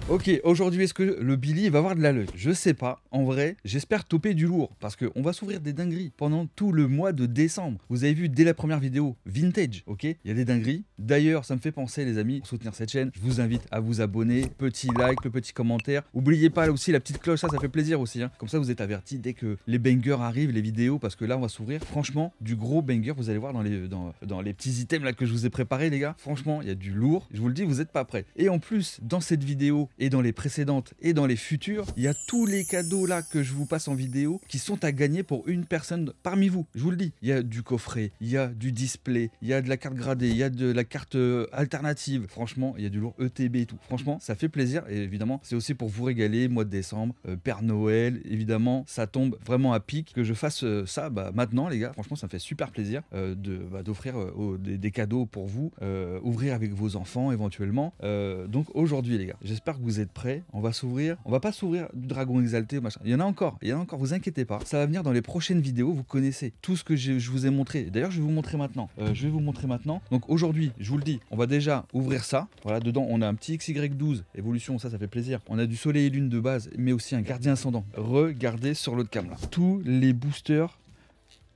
Ok, aujourd'hui, est-ce que le Billy va avoir de la luck? Je sais pas. En vrai, j'espère toper du lourd parce qu'on va s'ouvrir des dingueries pendant tout le mois de décembre. Vous avez vu dès la première vidéo, vintage, ok? Il y a des dingueries. D'ailleurs, ça me fait penser, les amis, pour soutenir cette chaîne, je vous invite à vous abonner. Petit like, le petit commentaire. N'oubliez pas là aussi la petite cloche, ça fait plaisir aussi. Hein. Comme ça, vous êtes avertis dès que les bangers arrivent, les vidéos, parce que là, on va s'ouvrir. Franchement, du gros banger, vous allez voir dans les petits items là que je vous ai préparés, les gars. Franchement, il y a du lourd. Je vous le dis, vous n'êtes pas prêts. Et en plus, dans cette vidéo, et dans les précédentes et dans les futures, il y a tous les cadeaux là que je vous passe en vidéo qui sont à gagner pour une personne parmi vous. Je vous le dis, il y a du coffret, il y a du display, il y a de la carte gradée, il y a de la carte alternative. Franchement, il y a du lourd ETB et tout. Franchement, ça fait plaisir et évidemment, c'est aussi pour vous régaler. Mois de décembre, Père Noël, évidemment, ça tombe vraiment à pic que je fasse ça maintenant, les gars. Franchement, ça me fait super plaisir d'offrir des cadeaux pour vous, ouvrir avec vos enfants éventuellement. Donc aujourd'hui, les gars, j'espère que vous êtes prêts. On va s'ouvrir. On va pas s'ouvrir du dragon exalté, machin. Il y en a encore. Vous inquiétez pas. Ça va venir dans les prochaines vidéos. Vous connaissez tout ce que je vous ai montré. D'ailleurs, je vais vous montrer maintenant. Donc aujourd'hui, je vous le dis, on va déjà ouvrir ça. Voilà, dedans, on a un petit XY12 évolution. Ça fait plaisir. On a du soleil et lune de base, mais aussi un gardien ascendant. Regardez sur l'autre cam là. Tous les boosters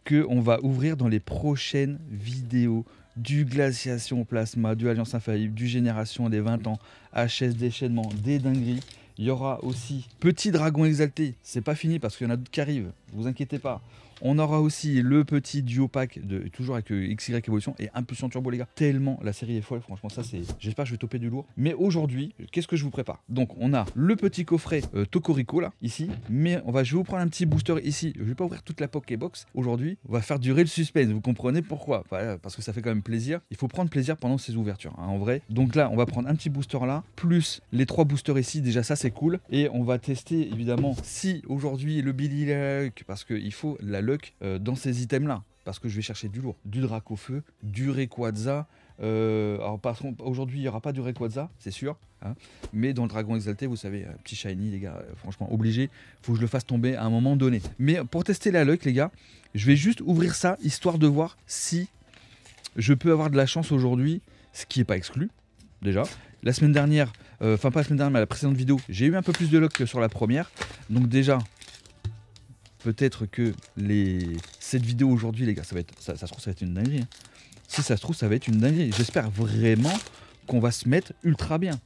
que on va ouvrir dans les prochaines vidéos. Du glaciation plasma, du alliance infaillible, du génération des 20 ans, HS déchaînement, des dingueries. Il y aura aussi petit dragon exalté, c'est pas fini parce qu'il y en a d'autres qui arrivent, vous inquiétez pas. On aura aussi le petit duo pack, toujours avec XY évolution et impulsion turbo, les gars. Tellement la série est folle, franchement, ça c'est. J'espère que je vais toper du lourd. Mais aujourd'hui, qu'est-ce que je vous prépare? Donc, on a le petit coffret Tocorico là, ici. Mais je vais vous prendre un petit booster ici. Je vais pas ouvrir toute la Pokébox aujourd'hui. On va faire durer le suspense. Vous comprenez pourquoi? Parce que ça fait quand même plaisir. Il faut prendre plaisir pendant ces ouvertures, hein, en vrai. Donc là, on va prendre un petit booster là, plus les 3 boosters ici. Déjà, ça c'est cool. Et on va tester évidemment si aujourd'hui le Billy Luck, parce qu'il faut la luck dans ces items là, parce que je vais chercher du lourd, du Dracofeu, du Rayquaza. Alors aujourd'hui il n'y aura pas du Rayquaza, c'est sûr, hein, mais dans le dragon exalté, vous savez, petit shiny, les gars, franchement obligé, faut que je le fasse tomber à un moment donné. Mais pour tester la luck, les gars, je vais juste ouvrir ça histoire de voir si je peux avoir de la chance aujourd'hui, ce qui n'est pas exclu déjà. La semaine dernière, enfin pas la semaine dernière, mais la précédente vidéo, j'ai eu un peu plus de luck que sur la première, donc déjà. Peut-être que cette vidéo aujourd'hui, les gars, ça se trouve, ça va être une dinguerie. Hein. Si ça se trouve, ça va être une dinguerie. J'espère vraiment qu'on va se mettre ultra bien.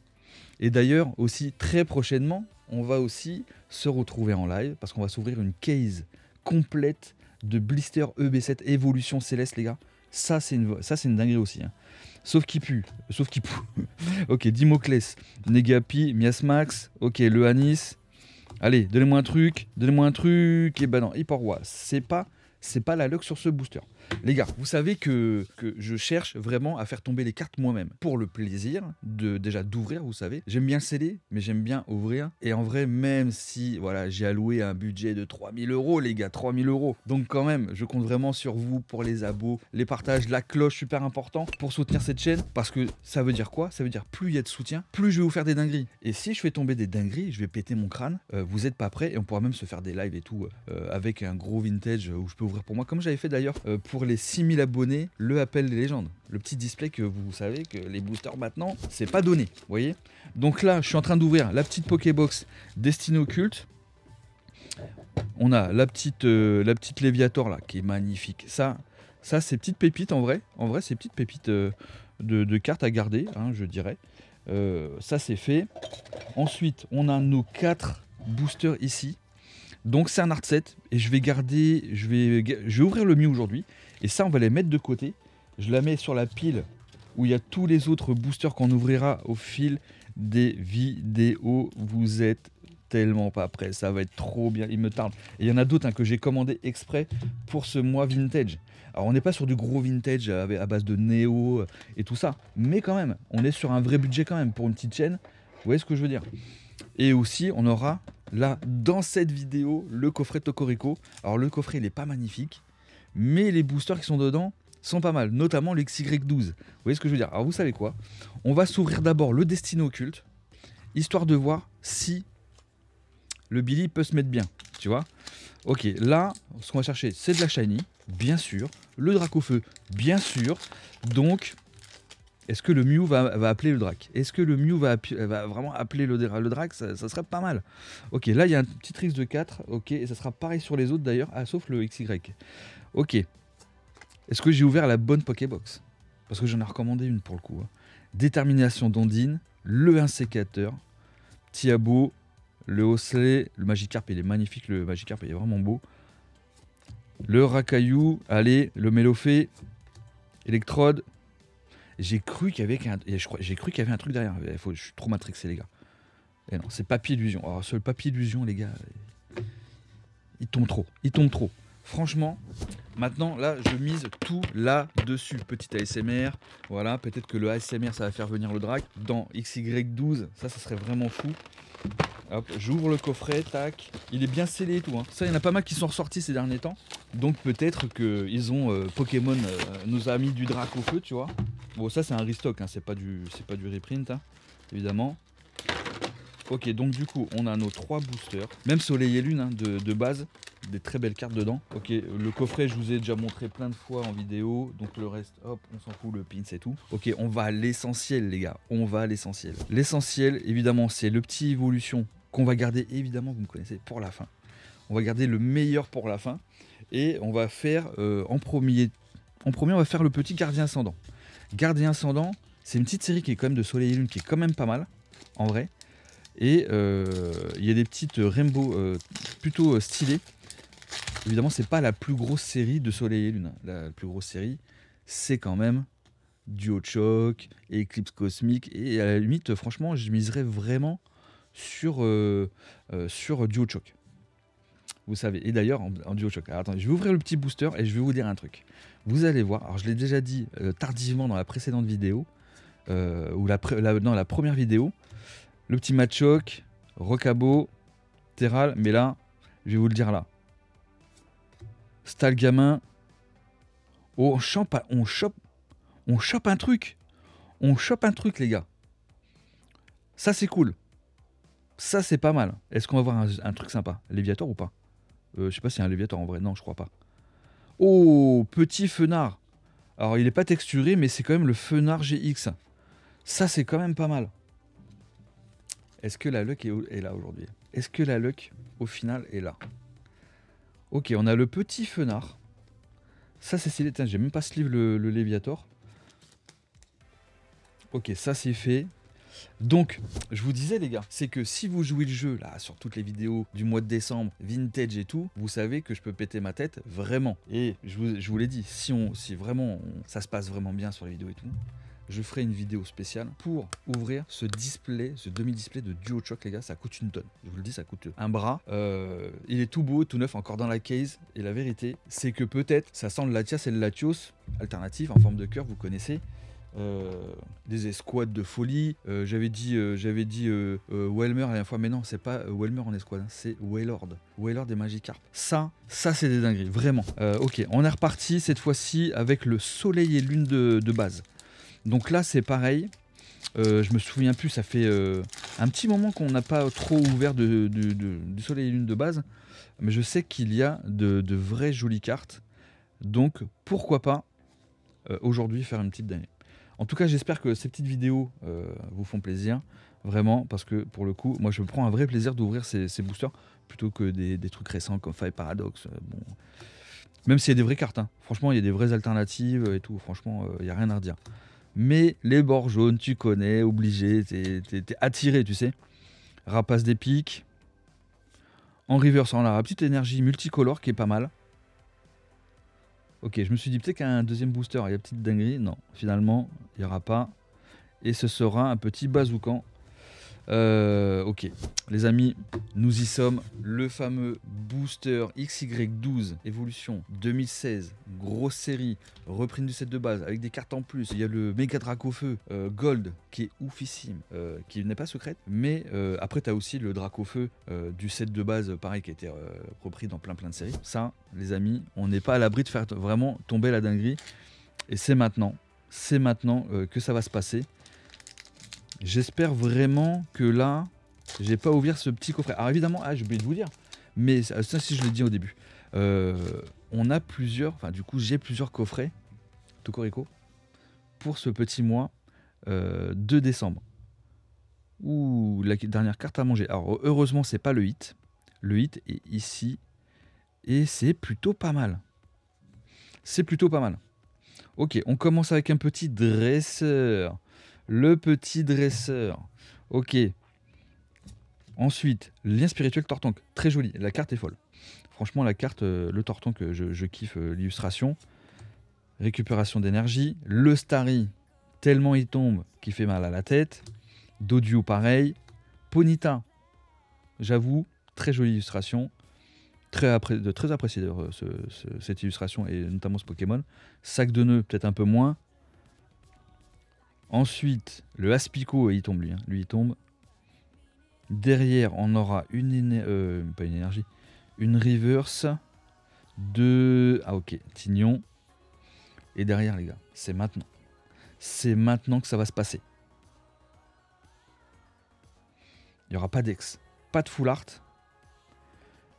Et d'ailleurs, aussi, très prochainement, on va aussi se retrouver en live parce qu'on va s'ouvrir une case complète de Blister EB7 Évolution Céleste, les gars. Ça, c'est une dinguerie aussi. Hein. Sauf qu'il pue. Ok, Dimoclès, Negapi, Miasmax, ok, le Anis. Allez, donnez-moi un truc, et bah non, Hyperwa, c'est pas la luck sur ce booster. Les gars, vous savez que je cherche vraiment à faire tomber les cartes moi-même. Pour le plaisir déjà d'ouvrir, vous savez. J'aime bien sceller, mais j'aime bien ouvrir. Et en vrai, même si voilà, j'ai alloué un budget de 3000 €, les gars, 3000 €. Donc quand même, je compte vraiment sur vous pour les abos, les partages, la cloche, super important pour soutenir cette chaîne. Parce que ça veut dire quoi? Ça veut dire plus il y a de soutien, plus je vais vous faire des dingueries. Et si je fais tomber des dingueries, je vais péter mon crâne. Vous n'êtes pas prêts et on pourra même se faire des lives et tout avec un gros vintage où je peux ouvrir pour moi. Comme j'avais fait d'ailleurs pour les 6000 abonnés, le appel des légendes. Le petit display que vous savez que les boosters maintenant, c'est pas donné, vous voyez. Donc là, je suis en train d'ouvrir la petite Pokébox Destinée Occulte. On a la petite Léviator là, qui est magnifique. Ça c'est petite pépite en vrai. En vrai, c'est petite pépite de cartes à garder, hein, je dirais. Ça c'est fait. Ensuite, on a nos 4 boosters ici. Donc c'est un art set et je vais ouvrir le mien aujourd'hui et ça on va les mettre de côté. Je la mets sur la pile où il y a tous les autres boosters qu'on ouvrira au fil des vidéos. Vous êtes tellement pas prêts, ça va être trop bien, il me tarde. Et il y en a d'autres que j'ai commandé exprès pour ce mois vintage. Alors on n'est pas sur du gros vintage à base de néo et tout ça, mais quand même, on est sur un vrai budget quand même pour une petite chaîne. Vous voyez ce que je veux dire? Et aussi on aura là, dans cette vidéo, le coffret Tocorico. Alors le coffret, il n'est pas magnifique, mais les boosters qui sont dedans sont pas mal, notamment le XY12. Vous voyez ce que je veux dire? Alors vous savez quoi? On va s'ouvrir d'abord le Destiné Occulte, histoire de voir si le Billy peut se mettre bien, tu vois? Ok, là, ce qu'on va chercher, c'est de la Shiny, bien sûr, le Dracofeu, bien sûr, donc Est-ce que le Mew va appeler le Drac? Est-ce que le Mew va vraiment appeler le Drac? Ça serait pas mal. Ok, là il y a un petit risque de 4. Ok, et ça sera pareil sur les autres d'ailleurs. Ah, sauf le XY. Ok. Est-ce que j'ai ouvert la bonne Pokébox? Parce que j'en ai recommandé une pour le coup. Hein. Détermination d'Ondine, le insécateur, Tiabo, le Hosley, le Magikarp, il est magnifique, le Magikarp, il est vraiment beau. Le Rakaillou, allez, le Mélofée, Electrode. J'ai cru qu'il y avait un truc derrière. Je suis trop matrixé, les gars. Et non, c'est Papier Illusion. Alors, ce Papier Illusion, les gars, il tombe trop. Il tombe trop. Franchement, maintenant, là, je mise tout là-dessus. Petit ASMR. Voilà, peut-être que le ASMR, ça va faire venir le Drac. Dans XY12, ça serait vraiment fou. Hop, j'ouvre le coffret, tac. Il est bien scellé et tout. Hein. Ça, il y en a pas mal qui sont ressortis ces derniers temps. Donc peut-être qu'ils ont Pokémon nous a mis du Drac au feu, tu vois. Bon, ça c'est un restock, hein. C'est pas du reprint, hein, évidemment. Ok, donc du coup, on a nos 3 boosters. Même Soleil et Lune hein, de base. Des très belles cartes dedans. Ok, le coffret, je vous ai déjà montré plein de fois en vidéo. Donc le reste, hop, on s'en fout, le pin, c'est tout. Ok, on va à l'essentiel, les gars. On va à l'essentiel. L'essentiel, évidemment, c'est le petit évolution qu'on va garder, évidemment, vous me connaissez, pour la fin. On va garder le meilleur pour la fin. Et on va faire, en premier, on va faire le petit Gardien Ascendant. Gardien Ascendant, c'est une petite série qui est quand même de Soleil et Lune, qui est quand même pas mal, en vrai. Et il y a des petites Rainbow plutôt stylées. Évidemment, c'est pas la plus grosse série de Soleil et Lune. La plus grosse série, c'est quand même Duo Choc, Eclipse Cosmique. Et à la limite, franchement, je miserais vraiment sur Duo Choc. Vous savez. Et d'ailleurs, en Duo Choc. Alors, attendez, je vais ouvrir le petit booster et je vais vous dire un truc. Vous allez voir. Alors, je l'ai déjà dit tardivement dans la précédente vidéo, ou dans la première vidéo. Le petit Machoc, Rocabo, Terral. Mais là, je vais vous le dire là. Stalgamin. Oh, on chope un truc. On chope un truc, les gars. Ça, c'est cool. Ça, c'est pas mal. Est-ce qu'on va voir un truc sympa? Léviator ou pas? Je sais pas s'il y a un Léviator en vrai. Non, je crois pas. Oh, petit Fenard. Alors, il est pas texturé, mais c'est quand même le Fenard GX. Ça, c'est quand même pas mal. Est-ce que la luck est là aujourd'hui? Est-ce que la luck, au final, est là? Ok, on a le petit Fenard. Ça, c'est stylé. J'ai même pas sleeve le Léviator. Ok, ça, c'est fait. Donc, je vous disais les gars, c'est que si vous jouez le jeu là sur toutes les vidéos du mois de décembre, vintage et tout, vous savez que je peux péter ma tête vraiment. Et je vous l'ai dit, si vraiment ça se passe vraiment bien sur les vidéos et tout, je ferai une vidéo spéciale pour ouvrir ce display, ce demi-display de Duo Choc les gars, ça coûte une tonne. Je vous le dis, ça coûte un bras. Il est tout beau, tout neuf, encore dans la case. Et la vérité, c'est que peut-être ça sent le Latias et le Latios alternatif en forme de cœur, vous connaissez. Des escouades de folie. J'avais dit Whelmer la dernière fois, mais non, c'est pas Whelmer en escouade, hein, c'est Wailord. Wailord et Magikarp. Ça c'est des dingueries, vraiment. Ok, on est reparti cette fois-ci avec le Soleil et Lune de base. Donc là, c'est pareil. Je me souviens plus, ça fait un petit moment qu'on n'a pas trop ouvert du Soleil et Lune de base. Mais je sais qu'il y a de vraies jolies cartes. Donc pourquoi pas aujourd'hui faire une petite dinguerie. En tout cas, j'espère que ces petites vidéos vous font plaisir, vraiment, parce que pour le coup, moi je prends un vrai plaisir d'ouvrir ces boosters plutôt que des trucs récents comme Fire Paradox. Bon. Même s'il y a des vraies cartes, hein. Franchement, il y a des vraies alternatives et tout, franchement, il n'y a rien à redire. Mais les bords jaunes, tu connais, obligé, t'es attiré, tu sais. Rapace des pics. En reverse, on a la petite énergie multicolore qui est pas mal. Ok, je me suis dit peut-être qu'un deuxième booster, il y a une petite dinguerie. Non, finalement, il n'y aura pas. Et ce sera un petit bazookan. Ok, les amis, nous y sommes. Le fameux booster XY12 Evolution 2016, grosse série, reprint du set de base avec des cartes en plus. Il y a le méga Drac au feu Gold qui est oufissime, qui n'est pas secrète. Mais après, tu as aussi le Drac au feu du set de base, pareil, qui a été repris dans plein de séries. Ça, les amis, on n'est pas à l'abri de faire vraiment tomber la dinguerie. Et c'est maintenant que ça va se passer. J'espère vraiment que là, j'ai pas ouvert ce petit coffret. Alors évidemment, j'ai oublié de vous dire, mais ça si je l'ai dit au début, on a plusieurs, enfin du coup j'ai plusieurs coffrets, Tocorico, pour ce petit mois 2 décembre. Ouh, la dernière carte à manger. Alors, heureusement, c'est pas le hit. Le hit est ici. Et c'est plutôt pas mal. C'est plutôt pas mal. Ok, on commence avec un petit dresseur. Le petit dresseur. Ok. Ensuite, lien spirituel Tortank. Très joli. La carte est folle. Franchement, la carte, le Tortank, je kiffe l'illustration. Récupération d'énergie. Le Starry, tellement il tombe qu'il fait mal à la tête. Doduo, pareil. Ponyta, j'avoue, très jolie illustration. Très apprécié d'ailleurs cette illustration et notamment ce Pokémon. Sac de nœuds, peut-être un peu moins. Ensuite, le Aspico, il tombe lui. Hein. Lui, il tombe. Derrière, on aura pas une énergie. Une reverse de... Ah ok, Tignon. Et derrière, les gars, c'est maintenant. C'est maintenant que ça va se passer. Il n'y aura pas d'ex. Pas de full art.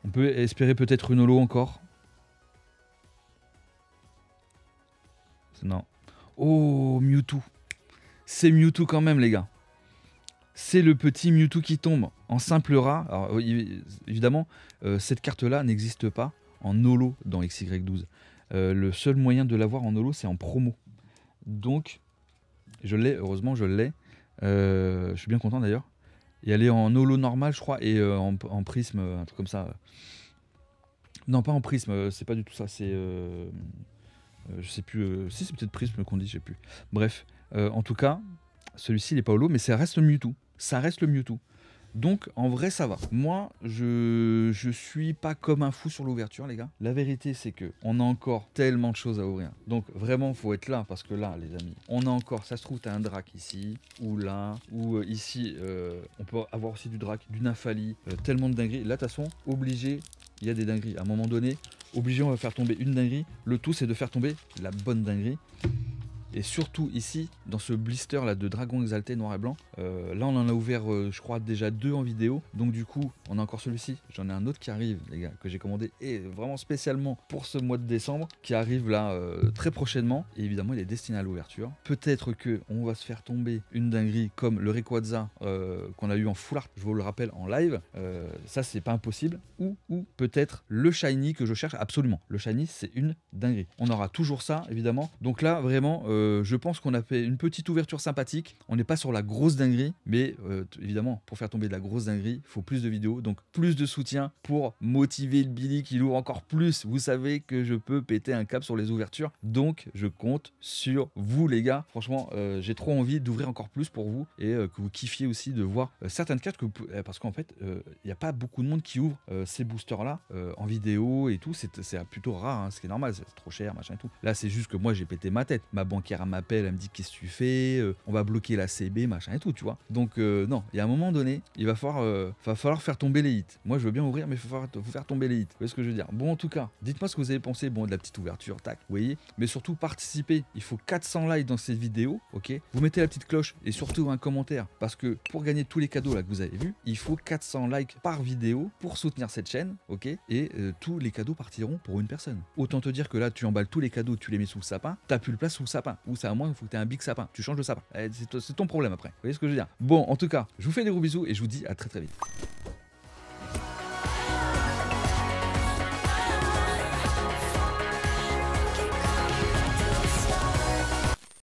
On peut espérer peut-être une holo encore. Non. Oh, Mewtwo. C'est Mewtwo quand même, les gars. C'est le petit Mewtwo qui tombe en simple rare. Alors, évidemment, cette carte-là n'existe pas en holo dans XY12. Le seul moyen de l'avoir en holo, c'est en promo. Donc, je l'ai, heureusement, je l'ai. Je suis bien content d'ailleurs. Et elle est en holo normal, je crois, et en prisme, un truc comme ça. Non, pas en prisme, c'est pas du tout ça, c'est... je sais plus, si c'est peut-être prisme qu'on dit, je sais plus. Bref, en tout cas, celui-ci, il est pas holo, mais ça reste le Mewtwo. Ça reste le Mewtwo. Donc, en vrai, ça va. Moi, je suis pas comme un fou sur l'ouverture, les gars. La vérité, c'est que on a encore tellement de choses à ouvrir. Donc, vraiment, faut être là, parce que là, les amis, on a encore, ça se trouve, t'as un drac ici, ou là, ou ici, on peut avoir aussi du drac, du Nafali, tellement de dingueries. Là, de toute façon, obligé, il y a des dingueries. À un moment donné, obligé, on va faire tomber une dinguerie. Le tout, c'est de faire tomber la bonne dinguerie. Et surtout ici, dans ce blister là de dragon exalté noir et blanc, là on en a ouvert je crois déjà 2 en vidéo. Donc du coup, on a encore celui-ci. J'en ai un autre qui arrive, les gars, que j'ai commandé et vraiment spécialement pour ce mois de décembre, qui arrive là très prochainement. Et évidemment, il est destiné à l'ouverture. Peut-être que on va se faire tomber une dinguerie comme le Rayquaza qu'on a eu en full art, je vous le rappelle, en live. Ça, c'est pas impossible. Ou peut-être le shiny que je cherche absolument. Le shiny, c'est une dinguerie. On aura toujours ça, évidemment. Donc là, vraiment... je pense qu'on a fait une petite ouverture sympathique. On n'est pas sur la grosse dinguerie, mais évidemment, pour faire tomber de la grosse dinguerie, il faut plus de vidéos, donc plus de soutien pour motiver le Billy qui l'ouvre encore plus. Vous savez que je peux péter un cap sur les ouvertures, donc je compte sur vous, les gars. Franchement, j'ai trop envie d'ouvrir encore plus pour vous et que vous kiffiez aussi de voir certaines cartes parce qu'en fait, il n'y a pas beaucoup de monde qui ouvre ces boosters-là en vidéo et tout. C'est plutôt rare, hein, ce qui est normal, c'est trop cher, machin et tout. Là, c'est juste que moi, j'ai pété ma tête. Ma banquière m'appelle, elle me dit qu'est-ce que tu fais, on va bloquer la CB, machin et tout, tu vois. Donc non, il y a un moment donné, il va falloir faire tomber les hits. Moi, je veux bien ouvrir, mais il faut faire tomber les hits. Vous voyez ce que je veux dire? Bon, en tout cas, dites-moi ce que vous avez pensé, bon, de la petite ouverture, tac, vous voyez. Mais surtout, participez. Il faut 400 likes dans cette vidéo, ok. Vous mettez la petite cloche et surtout un commentaire, parce que pour gagner tous les cadeaux là que vous avez vus, il faut 400 likes par vidéo pour soutenir cette chaîne, ok. Et tous les cadeaux partiront pour une personne. Autant te dire que là, tu emballes tous les cadeaux, tu les mets sous le sapin, t'as plus de place sous le sapin. Ou c'est à moins qu'il faut que tu aies un big sapin. Tu changes de sapin. C'est ton problème après. Vous voyez ce que je veux dire? Bon, en tout cas, je vous fais des gros bisous et je vous dis à très très vite.